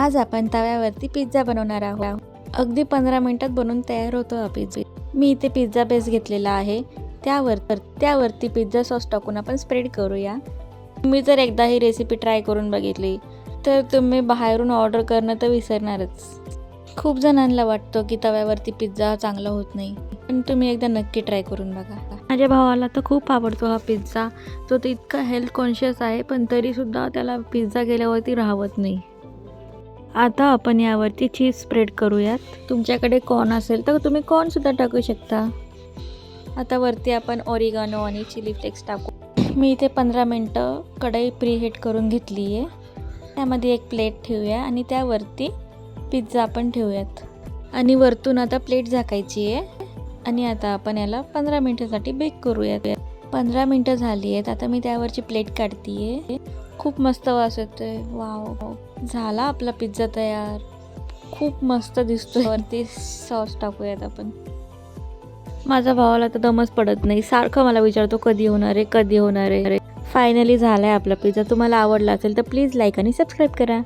आज आपण तव्यावरती पिझ्झा बनवणार आहोत। अगदी 15 मिनिटात बनवून तयार होतो हा पिझ्झा। मी इथे पिझ्झा बेस घेतलेला आहे, त्यावरती पिझ्झा सॉस टाकून आपण स्प्रेड करूया। मी जर एकदा ही रेसिपी ट्राय करून बघितली तर तुम्ही बाहेरून ऑर्डर करणं तर विसरणारच। खूप जणांना वाटतं की तव्यावरती पिझ्झा चांगला होत नाही, पण तुम्ही एकदा नक्की ट्राय करून बघा। माझ्या भावाला तर खूप आवडतो हा पिझ्झा। तो तर इतका हेल्थ कॉन्शियस आहे, पण तरीसुद्धा त्याला पिझ्झा गेल्यावरती राहत नाही। आता आपण यावरती चीज स्प्रेड करूयात। तुमच्याकडे कॉर्न असेल तर तुम्ही कॉर्न सुद्धा टाकू शकता। आता वरती आपण ऑरिगॅनो आणि चिली फ्लेक्स टाकू। मी इथे 15 मिनिटं कढई प्रीहीट करून घेतली आहे। त्यामध्ये एक प्लेट ठेवूया आणि त्यावरती पिझ्झा आपण ठेवूयात आणि वरतून आता प्लेट झाकायची आहे आणि आता आपण याला 15 मिनिटांसाठी बेक करूयात। 15 मिनिटं झाली आहेत। आता मी त्यावरची प्लेट काढतीये। खूप मस्त वास येतोय। वाव, झाला आपला पिझ्झा तयार। खूप मस्त दिसतोय। वरती सॉस टाकूयात आपण। माझ्या भावाला तर दमच पडत नाही, सारखं मला विचारतो कधी होणार आहे, कधी होणार आहे। फायनली झालाय आपला पिझ्झा। तुम्हाला आवडला असेल तर प्लीज लाईक आणि सबस्क्राईब करा।